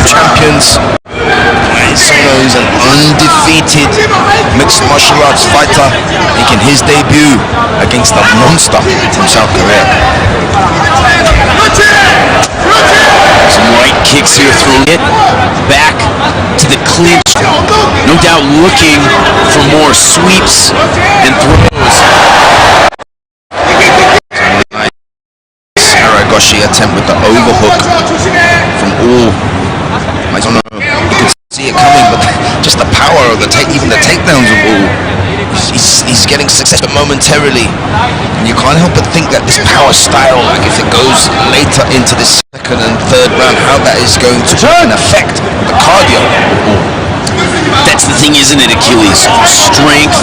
champions. Maizono is an undefeated mixed martial arts fighter, making his debut against the monster from South Korea. Some right kicks here, throwing it back to the clinch. No doubt looking for more sweeps and throws. Haragoshi attempt with the overhook from all. Maizono, you could see it coming, but just the power of the even the takedowns of all. He's getting success momentarily, and you can't help but think that this power style, like if it goes later into this second and third round, how that is going to have an effect on the cardio of all. That's the thing, isn't it, Achilles? Strength,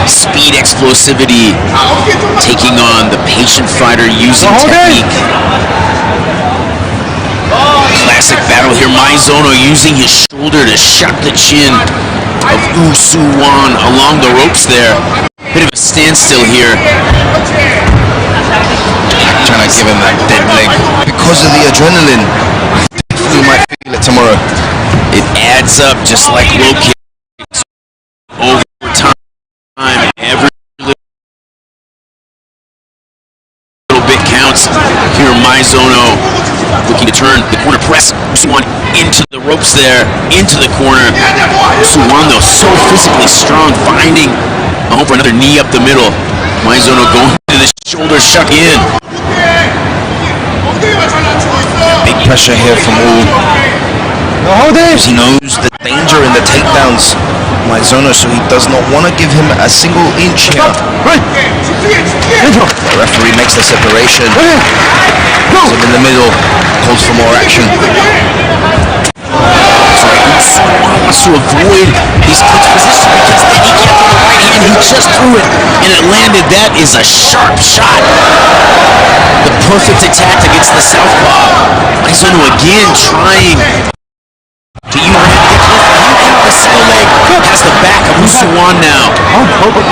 speed, explosivity, taking on the patient fighter using technique. Classic battle here. Maizono using his shoulder to shock the chin of Usuwan along the ropes there. Bit of a standstill here. Trying to give him that dead leg. Because of the adrenaline, we might feel it tomorrow. It adds up just like low kicks over time. Every little bit counts. Here Maizono looking to turn the corner press. Usuwan into the ropes there, into the corner. Usuwan though so physically strong, finding a home for another knee up the middle. Maizono going to the shoulder, shuck in. Big pressure here from all. He knows the danger in the takedowns, Maizono, so he does not want to give him a single inch here. The referee makes the separation. Puts him in the middle, calls for more action. Usuwan wants to avoid these clinch positions because then he kept on the right hand, he just threw it, and it landed. That is a sharp shot. The perfect attack against the southpaw. Maizono again trying to use the single leg. Has the back of Usuwan now.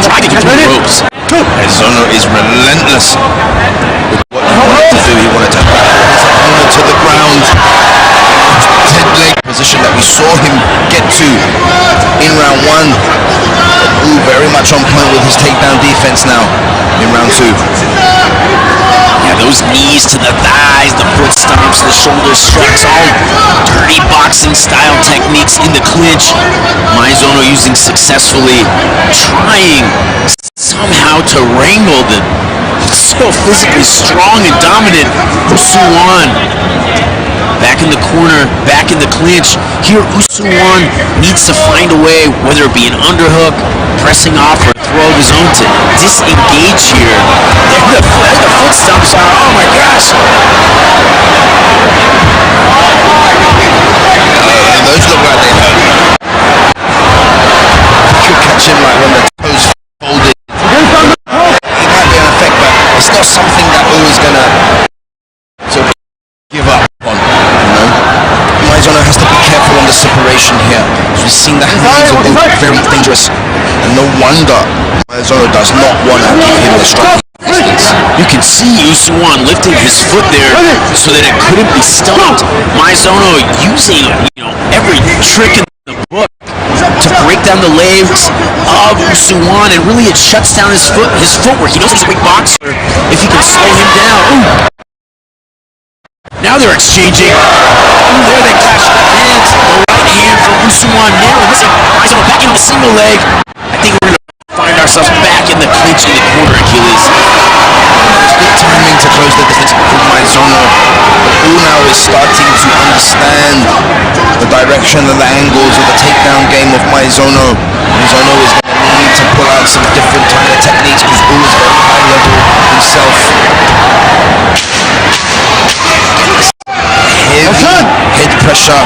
Trying to get through the ropes. Maizono is relentless with what he wanted to do. He wanted to battle his opponent to the ground. Dead leg position that we saw him get to in round one. Ooh, very much on point with his takedown defense now in round two. Yeah, those knees to the thighs, the foot stomps, the shoulder strikes, all dirty boxing style techniques in the clinch. Maizono using successfully, trying somehow to wrangle the so physically strong and dominant Usuwan. Back in the corner, back in the clinch. Here Usuwan needs to find a way, whether it be an underhook, pressing off, or a throw of his own to disengage here. There the foot stomps are. Oh my gosh! Those look like they hurt. Could catch him like when the toes folded. It might be an effect, but it's not something that always gonna sort of give up on. Maizono has to be careful on the separation here. We've seen the hands of both very dangerous, and no wonder Maizono does not want to give him the striking distance. You can see Usuwan lifting his foot there so that it couldn't be stopped. Maizono using every trick in the book to break down the legs of Usuwan, and really it shuts down his footwork. He knows he's a big boxer. If he can slow him down. Ooh. Now they're exchanging. Ooh, there they clash their hands. The right hand from Usuwan narrow. Maizono back into the single leg. I think we're going to find ourselves back in the clinch in the corner, Achilles. Good timing to close the distance from Maizono. But all now is starting to understand the direction and the angles of the takedown game of Maizono. Maizono is going to need to pull out some different kind of techniques because all is very high level himself. Heavy head pressure.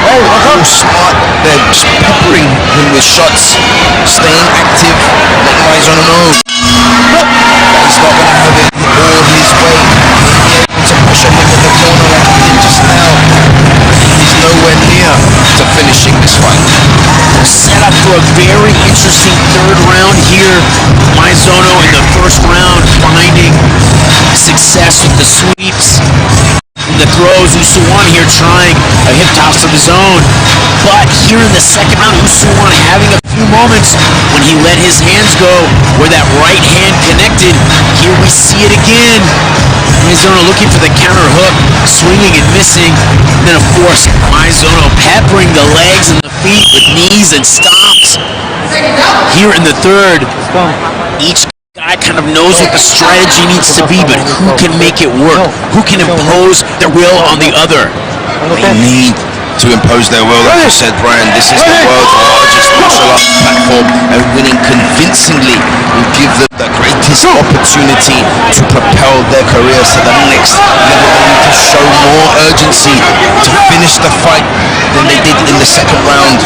All smart. They're just peppering him with shots. Staying active. Let Maizono know that he's not going to have it all his way. He's able to pressure him in the corner like he did just now. He's nowhere near to finishing this fight. Set up for a very interesting third round here. Maizono in the first round finding success with the sweeps. the throws. Usuwan here trying a hip toss of his own. But here in the second round, Usuwan having a few moments when he let his hands go where that right hand connected. Here we see it again. Maizono looking for the counter hook, swinging and missing. And then, of course, Maizono peppering the legs and the feet with knees and stomps. Here in the third, each guy kind of knows what the strategy needs to be, but who can make it work? Who can impose their will on the other? They need to impose their will, like you said, Brian. This is the world's largest martial arts platform, and winning convincingly will give them the greatest opportunity to propel their careers to the next level. They need to show more urgency to finish the fight than they did in the second round.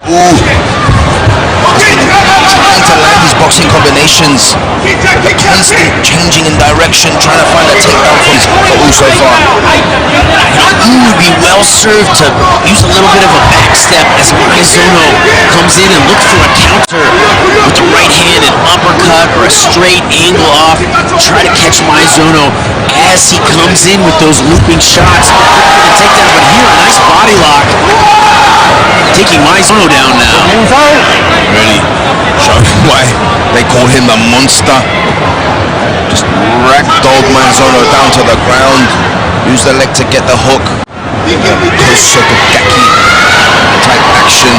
Ooh. He's trying to land his boxing combinations, but constant changing in direction, trying to find a takedown for Ooh so far. Ooh would be well served to use a little bit of a back step as Maizono comes in and looks for a counter with the right hand, an uppercut or a straight angle off. Try to catch Maizono as he comes in with those looping shots. The takedown, but here a nice body lock, taking Maizono down now. Really showing why they call him the monster. Just ragdolled Maizono down to the ground. Use the leg to get the hook. Kosokogaki type action.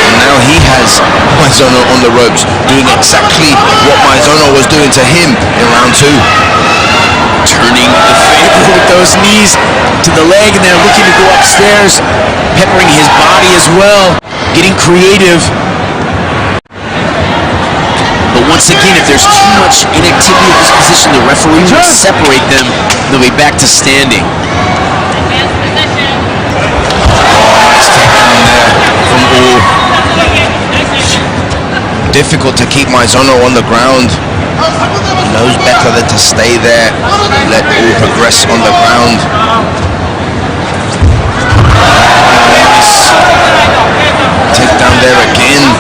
And now he has Maizono on the ropes, doing exactly what Maizono was doing to him in round two. Turning the favor with those knees to the leg, and they're looking to go upstairs, peppering his body as well, getting creative. But once again, if there's too much inactivity in this position, the referee will separate them. They'll be back to standing. Nice takedown there from Ooh. Difficult to keep Maizono on the ground. He knows better than to stay there and let Ooh progress on the ground. Nice takedown there again.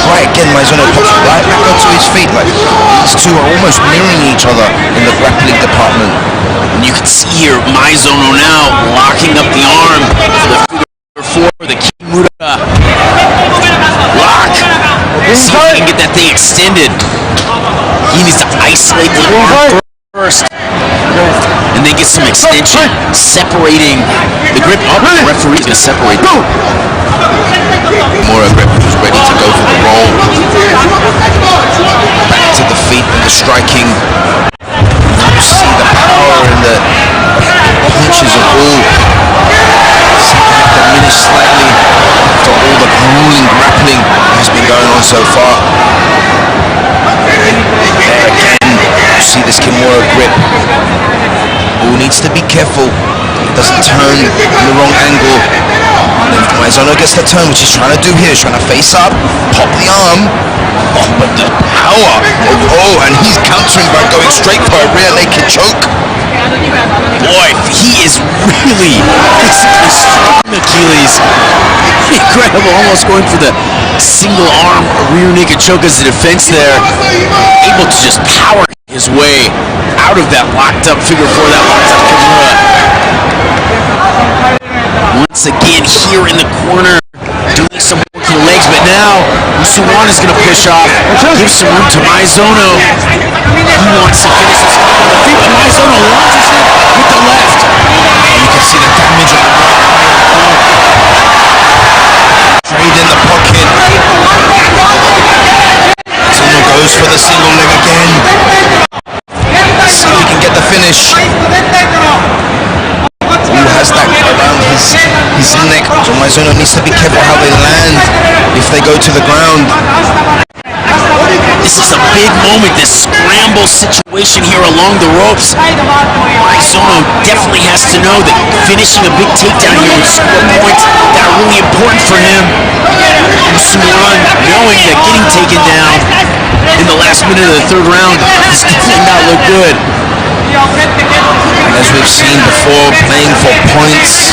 Right again, Maizono pops right back onto his feet. Like these two are almost mirroring each other in the grappling department. And you can see here Maizono now locking up the arm for the figure four, the Kimura lock. See if he can get that thing extended. He needs to isolate the arm first and then get some extension, separating the grip up. The referee's going to separate them. More grip who's ready to go for the roll. Back to the feet and the striking. You see the power and the punches of Ooh. Diminish slightly after all the grueling grappling that has been going on so far. There again, you see this Kimura grip. Ooh needs to be careful. He doesn't turn in the wrong angle. And if Maizono gets the turn, which he's trying to do here, he's trying to face up, pop the arm. Oh, but the power of Ooh, and he's countering by going straight for a rear naked choke. Boy, he is really physically strong, Achilles. Incredible, almost going for the single arm rear naked choke as a defense there. Able to just power his way out of that locked up figure four, that locked up Kimura. Once again here in the corner, doing some work to the legs, but now Usuwan is going to push off, give some room to Maizono. He wants to finish this fight on the feet, but Maizono launches it with the left. You can see the damage on the right. Trade in the pocket. Maizono goes for the single leg again. See if he can get the finish. Ooh has that around his neck, so Maizono needs to be careful how they land if they go to the ground. This is a big moment, this scramble situation here along the ropes. Maizono definitely has to know that finishing a big takedown here would score points that are really important for him. Usuwan knowing that getting taken down in the last minute of the third round is definitely not look good. And as we've seen before, playing for points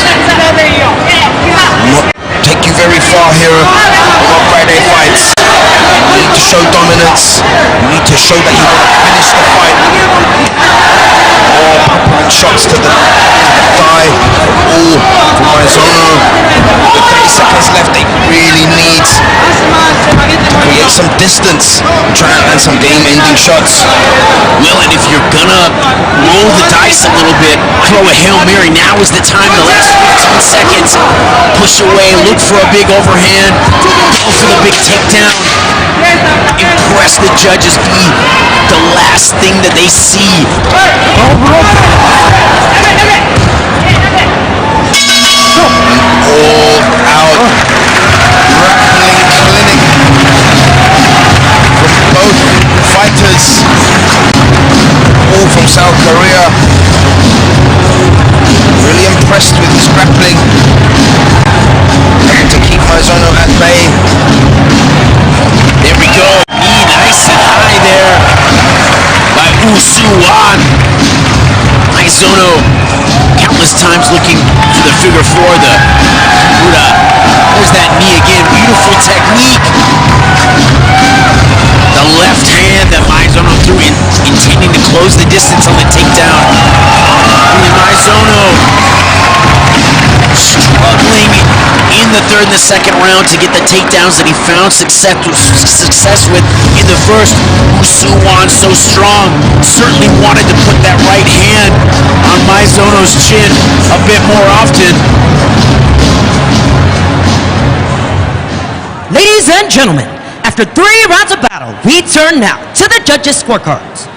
not take you very far here on Friday fights. You need to show dominance. You need to show that you want to finish the fight. Bumping shots to the thigh. All from Maizono. With 30 seconds left, they really need to create some distance, try and land some game-ending shots. Well, and if you're gonna roll the dice a little bit, throw a Hail Mary, now is the time, the last 15 seconds. Push away, look for a big overhand, go for the big takedown. Impress the judges, be the last thing that they see. All out grappling clinic from both fighters, all from South Korea. Really impressed with his grappling, having to keep Maizono at bay. There we go, knee nice and high there by Usuan. Maizono countless times looking for the figure four, the Buddha. There's that knee again, beautiful technique. The left hand that Maizono threw in, intending to close the distance on the takedown. Maizono struggling in the third and the second round to get the takedowns that he found success with in the first. Usuan so strong, certainly wanted to put that right hand on Maizono's chin a bit more often. Ladies and gentlemen, after 3 rounds of battle, we turn now to the judges' scorecards.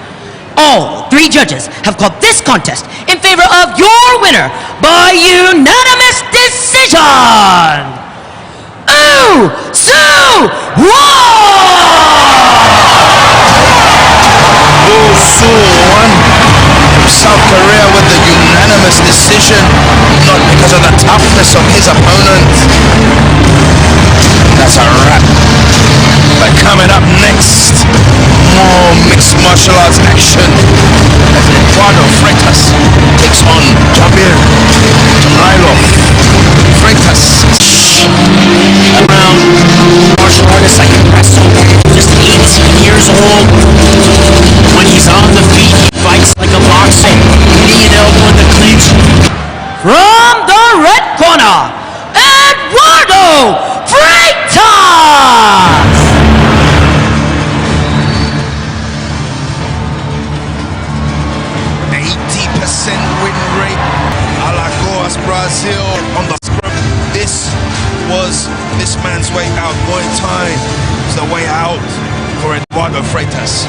All 3 judges have called this contest in favor of your winner by unanimous decision. Usuan! Usuan from South Korea with the unanimous decision, not because of the toughness of his opponent. That's a wrap. But coming up next, more mixed martial arts action as Eduardo Freitas takes on Jabir Jamailov. Freitas. Around martial artist like wrestler, just 18 years old. When he's on the feet, he fights like a boxer. Knee and elbow in the clinch. From the red corner, Eduardo Freitas! 80% win rate, Alagoas, Brazil on the scrum. This was this man's way out. Muay Thai is the way out for Eduardo Freitas.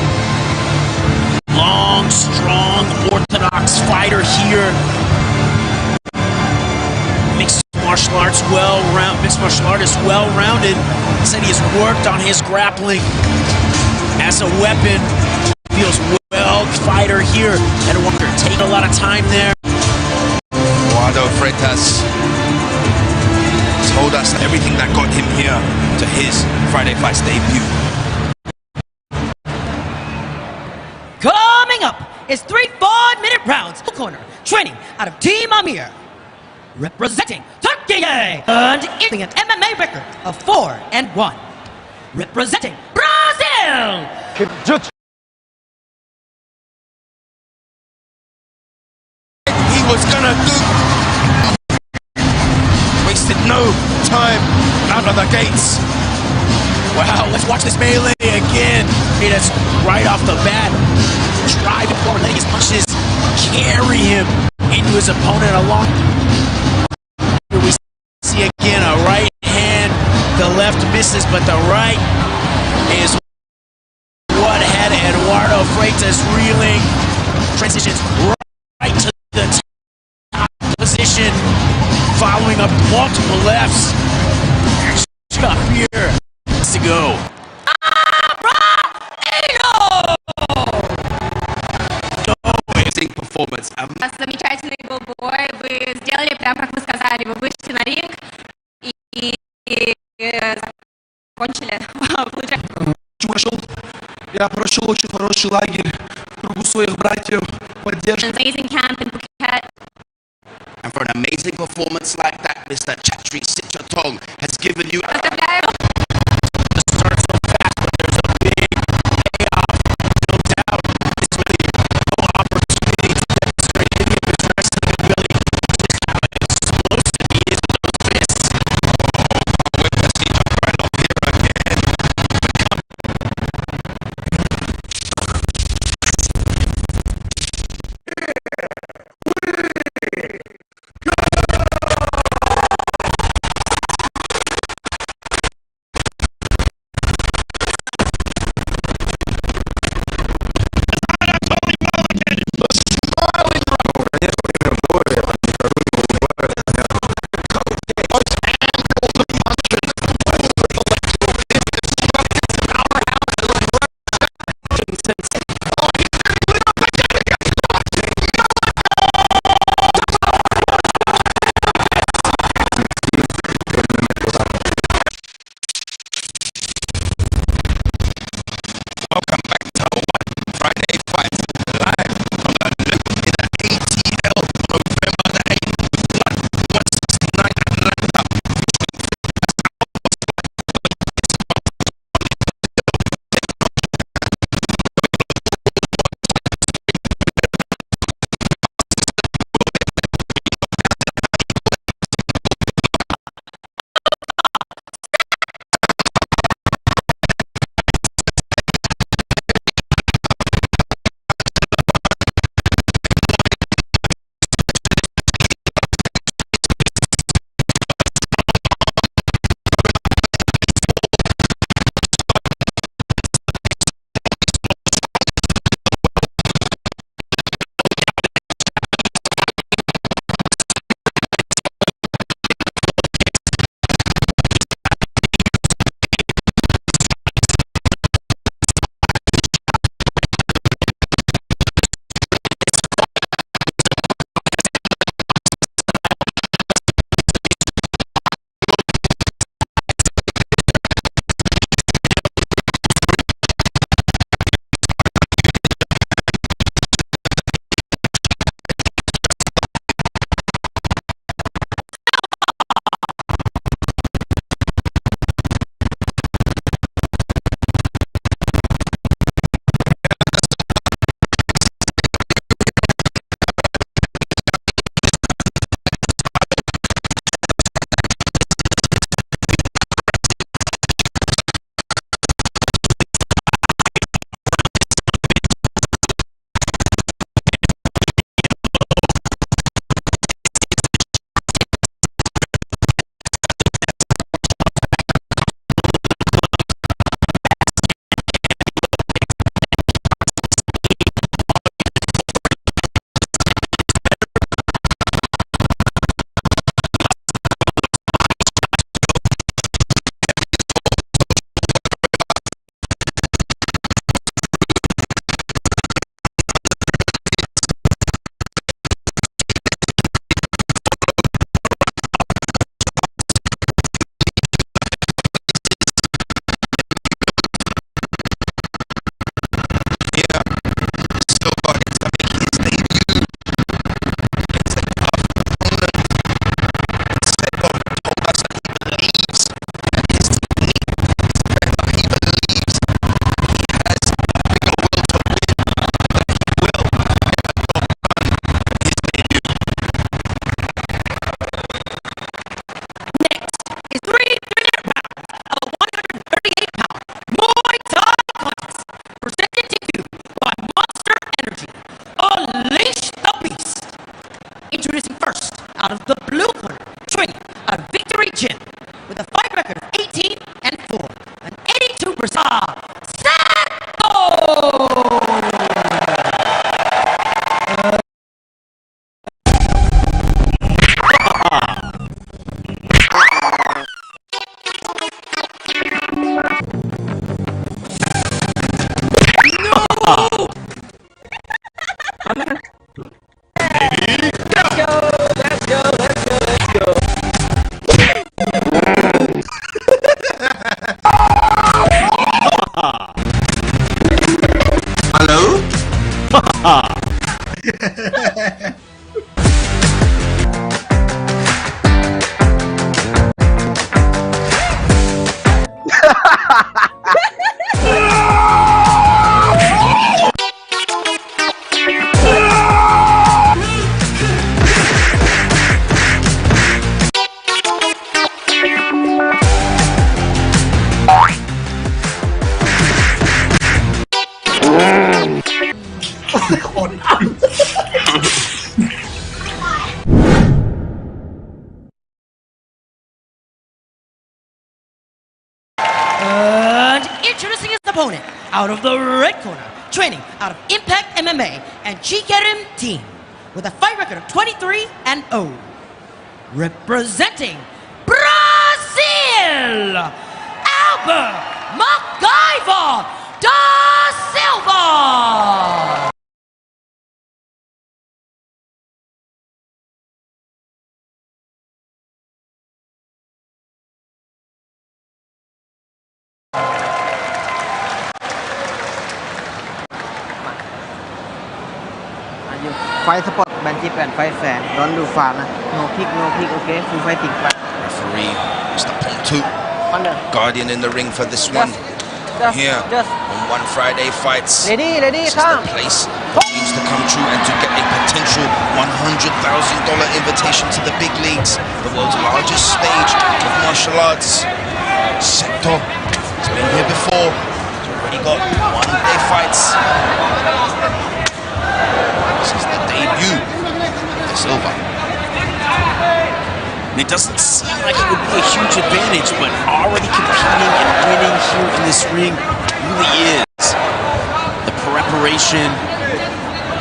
Long, strong, orthodox fighter here. Mixed martial artist well-rounded. He said he has worked on his grappling as a weapon. Feels well, fighter here. Eduardo taking a lot of time there. Eduardo Freitas told us everything that got him here to his Friday Fights debut. Coming up is 3 5-minute rounds. Corner, training out of Team Amir. Representing Turkey and eating an MMA record of 4-1. Representing Brazil. He was gonna do. Wasted no time out of the gates. Wow, let's watch this melee again. Hey, that's right off the bat. Driving forward, letting his punches carry him into his opponent along. Here we see again a right hand. The left misses, but the right is what had Eduardo Freitas reeling. Transitions right to the top position, following up multiple lefts. Up here to go. Amazing performance. Замечательный был бой. Вы сделали прям как вы сказали. Вы вышли на ринг и закончили. Я прошел очень хороший лагерь, кругу своих братьев, поддержку. Amazing camp in Phuket. And for an amazing performance like that, Mr. Chatri Sitchatong has given you. Start so fast, but there's a big payoff. No doubt, it's really no opportunity to And introducing his opponent, out of the red corner, training out of Impact MMA and GITHURANO team, with a fight record of 23-0. Representing Brazil, Albert MacGyver da Silva. Fight support, Banship and Fight Sand. Don't do far, nah. No kick, okay? Full fighting. Referee, Mr. Pontu, Under. guardian in the ring for this one. Here on One Friday Fights. Ready, This is come. the place for dreams to come true and to get a potential $100,000 invitation to the big leagues, the world's largest stage of martial arts. Sector has been here before. He's already got one-day fights. This is the debut of Silva. And it doesn't seem like it would be a huge advantage, but already competing and winning here in this ring really is. The preparation,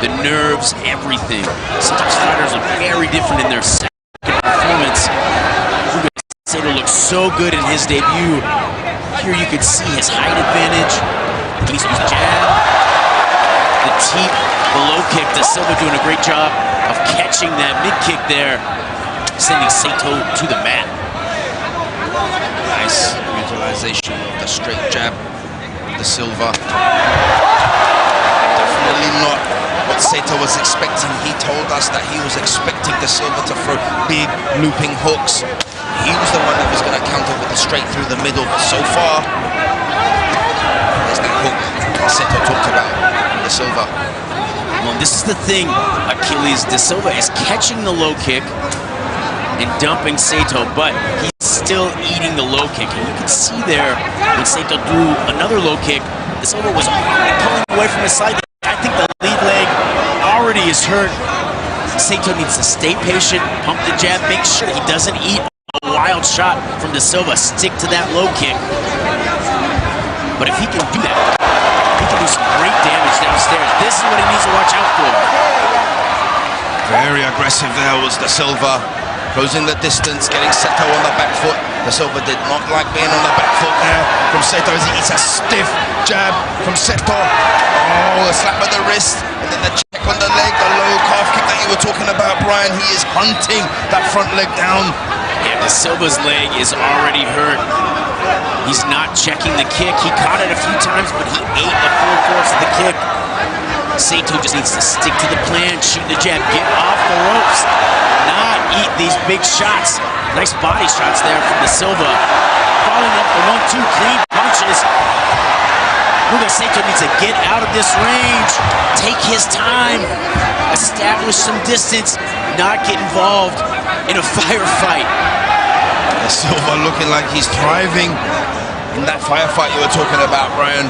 the nerves, everything. Sometimes fighters are very different in their second performance. Sato looks so good in his debut. Here you can see his height advantage. He's jab, the teep, the low kick. Da Silva doing a great job of catching that mid kick there, sending Sato to the mat. Nice utilization of the straight jab of Da Silva. Definitely not what Sato was expecting. He told us that he was expecting Da Silva to throw big looping hooks. He was the one that was going to counter with the straight through the middle. But so far, there's that hook that Sato talked about, Da Silva. Well, this is the thing, Achilles. Da Silva is catching the low kick and dumping Sato, but he's still eating the low kick. And you can see there, when Sato threw another low kick, Da Silva was already pulling away from his side. I think the lead leg already is hurt. Sato needs to stay patient, pump the jab, make sure he doesn't eat a wild shot from Da Silva. Stick to that low kick. But if he can do that, he can do some great damage downstairs. This is what he needs to watch out for. Very aggressive there was Da Silva. Closing the distance, getting Sato on the back foot. Da Silva did not like being on the back foot there from Sato as he eats a stiff jab from Sato. Oh, a slap at the wrist, and then the check on the leg, the low calf kick that you were talking about, Brian. He is hunting that front leg down. Yeah, Da Silva's leg is already hurt. He's not checking the kick. He caught it a few times, but he ate the full force of the kick. Sato just needs to stick to the plan, shoot the jab, get off the ropes, not eat these big shots. Nice body shots there from Da Silva. Following up the 1-2 clean punches. Sato needs to get out of this range, take his time, establish some distance, not get involved in a firefight. Da Silva looking like he's thriving in that firefight you were talking about, Brian.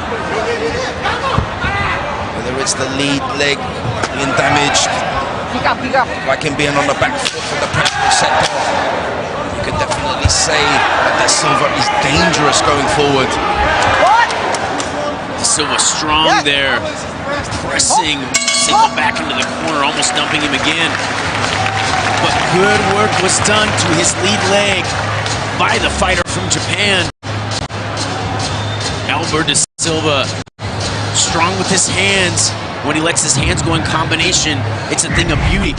Whether it's the lead leg being damaged, Pick up. like him being on the back foot from the pressure of Sato, you can definitely say that Da Silva is dangerous going forward. Da Silva strong there, pressing Sato back into the corner, almost dumping him again. But good work was done to his lead leg by the fighter from Japan. Albert Da Silva, strong with his hands. When he lets his hands go in combination, it's a thing of beauty.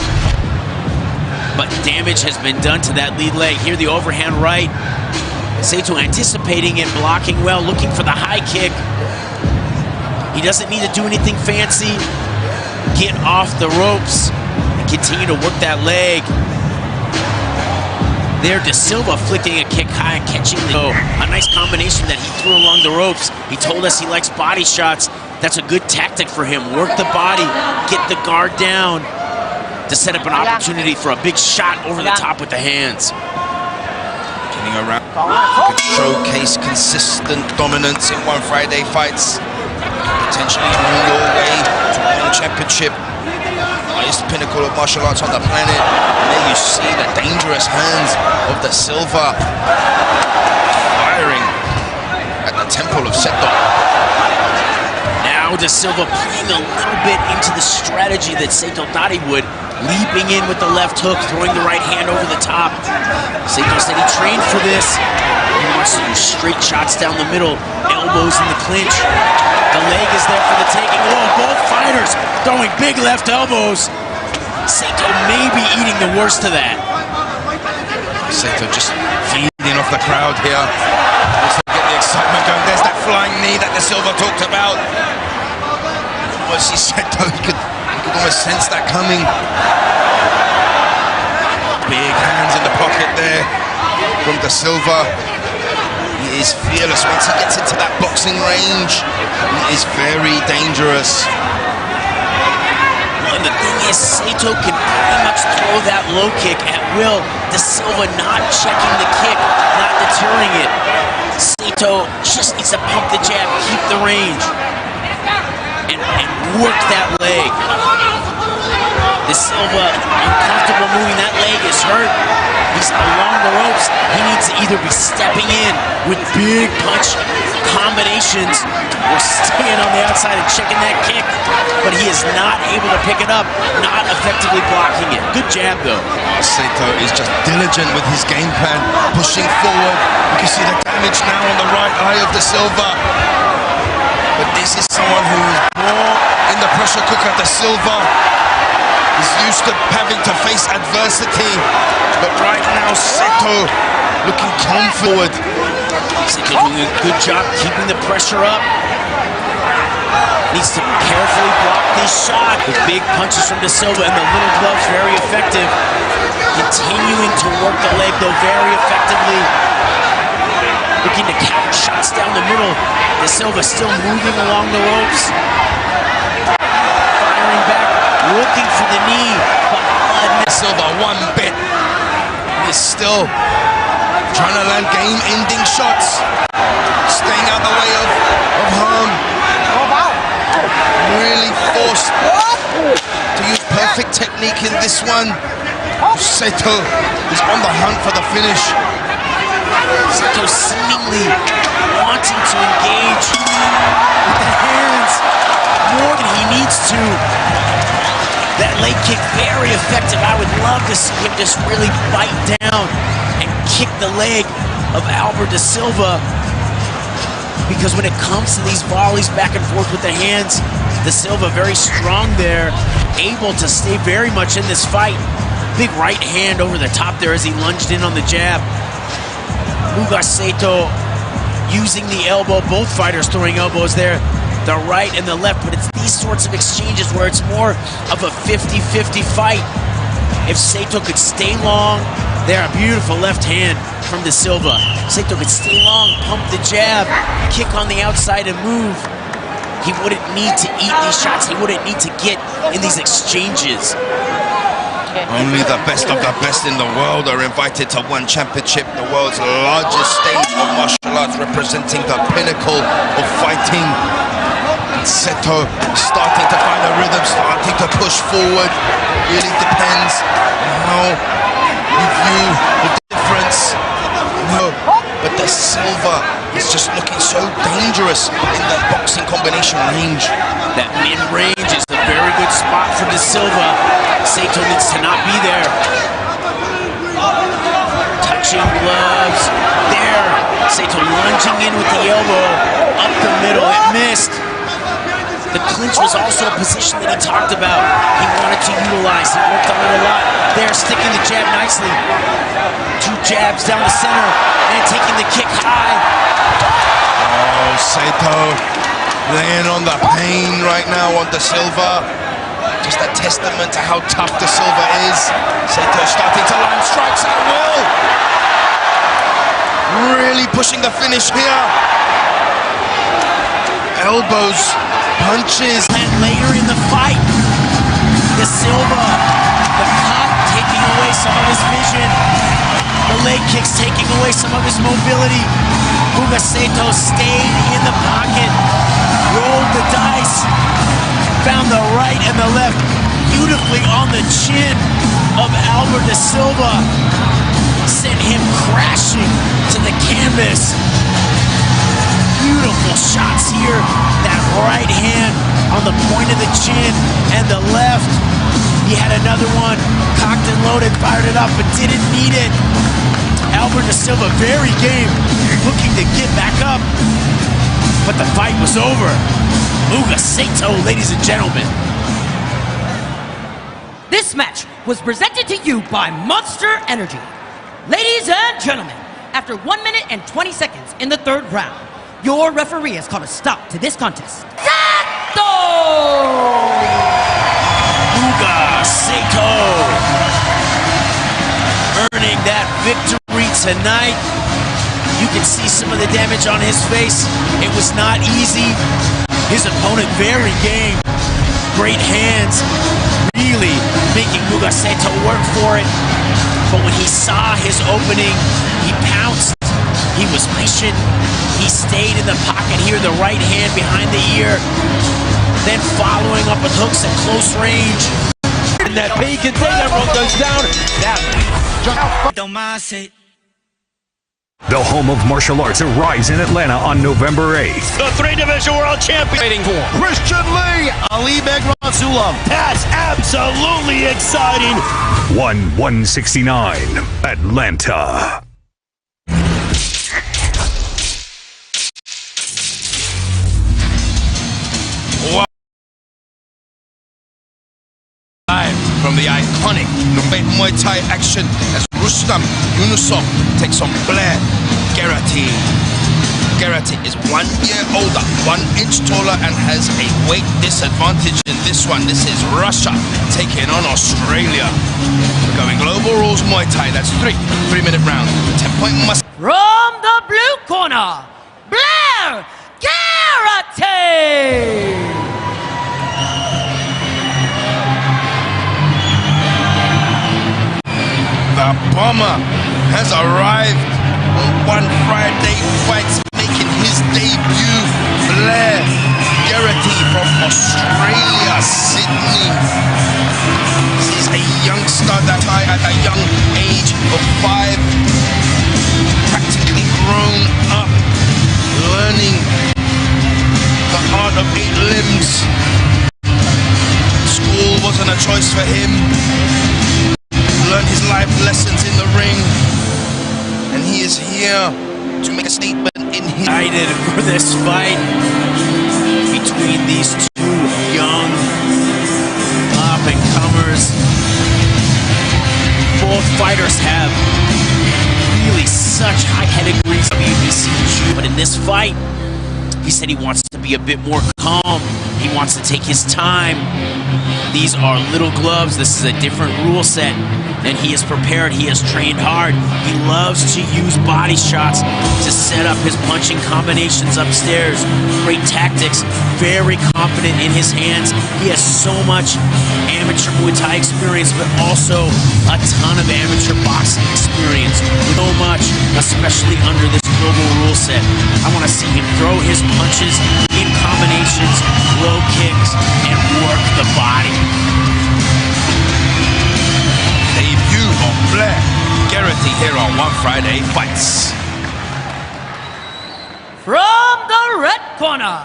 But damage has been done to that lead leg. Here the overhand right. Sato anticipating it, blocking well, looking for the high kick. He doesn't need to do anything fancy. Get off the ropes and continue to work that leg. There, Da Silva flicking a kick high, catching a nice combination that he threw along the ropes. He told us he likes body shots. That's a good tactic for him. Work the body, get the guard down to set up an opportunity for a big shot over the top with the hands. Getting around, could showcase consistent dominance in One Friday Fights. Potentially on your way to one championship. Highest pinnacle of martial arts on the planet. And there you see the dangerous hands of Da Silva firing at the temple of Seto. Now De Silva playing a little bit into the strategy that Seto thought he would, leaping in with the left hook, throwing the right hand over the top. Seto said he trained for this. He wants to do straight shots down the middle, elbows in the clinch. The leg is there for the taking. Oh, both fighters throwing big left elbows. Seto may be eating the worst of that. Seto just feeding off the crowd here. Also get the excitement going. There's that flying knee that De Silva talked about. As he said, though, he could almost sense that coming. Big hands in the pocket there from De Silva. He is fearless once he gets into that boxing range. He is very dangerous. And the thing is, Seto can pretty much throw that low kick at will. De Silva not checking the kick, not deterring it. Seto just needs to pump the jab, keep the range, and work that leg. De Silva uncomfortable moving that leg, is hurt. He's along the ropes. He needs to either be stepping in with big punch combinations or staying on the outside and checking that kick. But he is not able to pick it up, not effectively blocking it. Good jab, though. Seto is just diligent with his game plan, pushing forward. You can see the damage now on the right eye of De Silva. But this is someone who is more in the pressure cooker. De Silva is used to having to face adversity. But right now, Seto looking calm forward. Seto doing a good job keeping the pressure up. Needs to carefully block these shots. The big punches from De Silva and the little gloves very effective. Continuing to work the leg, though, very effectively. Looking to counter shots down the middle. De Silva still moving along the ropes. Firing back, looking for the knee. But De Silva one bit. He is still trying to land game-ending shots. Staying out the way of harm. Really forced to use perfect technique in this one. Seto is on the hunt for the finish. Seto seemingly wanting to engage with the hands more than he needs to. That leg kick very effective. I would love to see him just really bite down and kick the leg of Albert De Silva. Because when it comes to these volleys back and forth with the hands, De Silva very strong there, able to stay very much in this fight. Big right hand over the top there as he lunged in on the jab. Muga Seto using the elbow, both fighters throwing elbows there, the right and the left, but it's these sorts of exchanges where it's more of a 50-50 fight. If Seto could stay long, there, a beautiful left hand from De Silva. Seto could stay long, pump the jab, kick on the outside and move. He wouldn't need to eat these shots. He wouldn't need to get in these exchanges. Only the best of the best in the world are invited to one championship, the world's largest stage of martial arts, representing the pinnacle of fighting. Seto starting to find a rhythm, starting to push forward. Really depends on how you view the difference. No, but De Silva is just looking so dangerous in that boxing combination range. That mid-range is a very good spot for De Silva. Seto needs to not be there. Touching gloves. There. Seto lunging in with the elbow. Up the middle. It missed. The clinch was also a position that he talked about. He wanted to utilize. He worked on it a lot. There, sticking the jab nicely. Two jabs down the center. And taking the kick high. Oh, Seto laying on the pain right now on De Silva. Just a testament to how tough De Silva is. Seto starting to land strikes at will. Really pushing the finish here. Elbows, punches. And later in the fight, De Silva, the cut taking away some of his vision. The leg kicks taking away some of his mobility. Muga Seto stayed in the pocket, rolled the dice, found the right and the left beautifully on the chin of Albert De Silva, sent him crashing to the canvas. beautiful shots here. That right hand on the point of the chin and the left. He had another one, cocked and loaded, fired it up, but didn't need it. Albert Da Silva, very game, looking to get back up, but the fight was over. Muga Sato, ladies and gentlemen. This match was presented to you by Monster Energy. Ladies and gentlemen, after 1 minute and 20 seconds in the third round, your referee has called a stop to this contest. Sato! Muga Sato earning that victory tonight. You can see some of the damage on his face. It was not easy. His opponent very game. Great hands, really making Muga Sato work for it. But when he saw his opening, he pounced. He was patient. He stayed in the pocket here, the right hand behind the ear. Then following up with hooks at close range. And that pain can take everyone goes down. That The home of martial arts arrives in Atlanta on November 8th. The three-division world champion waiting for Christian Lee, Ali Begrazulov. That's absolutely exciting. 169 Atlanta. From the iconic Muay Thai action as Rustam Yunusov takes on Blair Garrity. Garrity is 1 year older, 1 inch taller, and has a weight disadvantage in this one. This is Russia taking on Australia. We're going global rules Muay Thai. That's 3-minute rounds. 10-point must. From the blue corner, Blair Garrity! The bomber has arrived on 1 Friday Fights, making his debut. Blair Garrity from Australia, Sydney. This is a youngster that at a young age of 5, practically grown up, learning the art of 8 limbs. School wasn't a choice for him. Learned his life lessons in the ring, and he is here to make a statement in his. Excited for this fight between these two young up-and-comers. Both fighters have really such high pedigrees of WBC, but in this fight, he said he wants to be a bit more calm. He wants to take his time. These are little gloves. This is a different rule set, and he is prepared. He has trained hard. He loves to use body shots to set up his punching combinations upstairs. Great tactics, very confident in his hands. He has so much amateur Muay Thai experience, but also a ton of amateur boxing experience. So much, especially under this global rule set. I want to see him throw his punches in combinations, low kicks, and work the body. Debut of Blair Garrity here on 1 Friday Fights. From the red corner,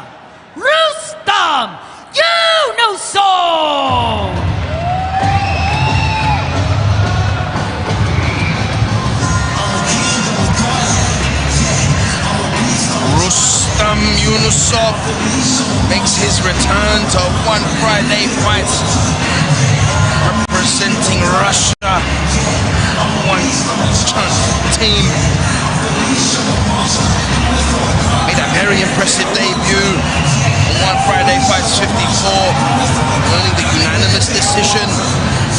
Rustam Yunusov! Rustam Yunusov makes his return to 1 Friday Fights, representing Russia, one team. Made a very impressive debut on 1 Friday Fights 54, earning the unanimous decision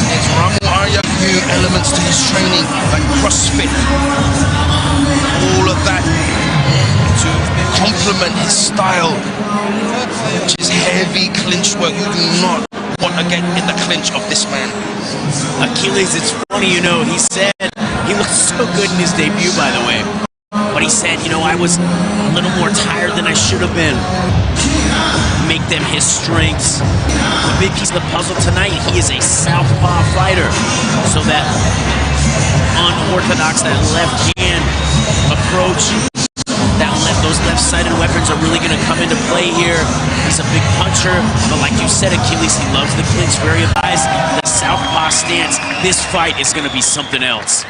against Ramu Arya. New elements to his training, like CrossFit, all of that to complement his style, which is heavy clinch work. You do not want to get in the clinch of this man. Achilles, it's funny, you know, he said, he looked so good in his debut, by the way, but he said, you know, I was a little more tired than I should have been. Make them his strengths. The big piece of the puzzle tonight, he is a southpaw fighter, so that unorthodox, that left hand approach those left-sided weapons are really going to come into play here. He's a big puncher, but like you said, Achilles, he loves the clinch where he lies. The southpaw stance. This fight is going to be something else.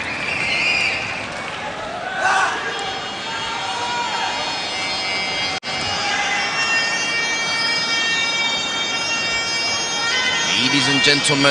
Ladies and gentlemen,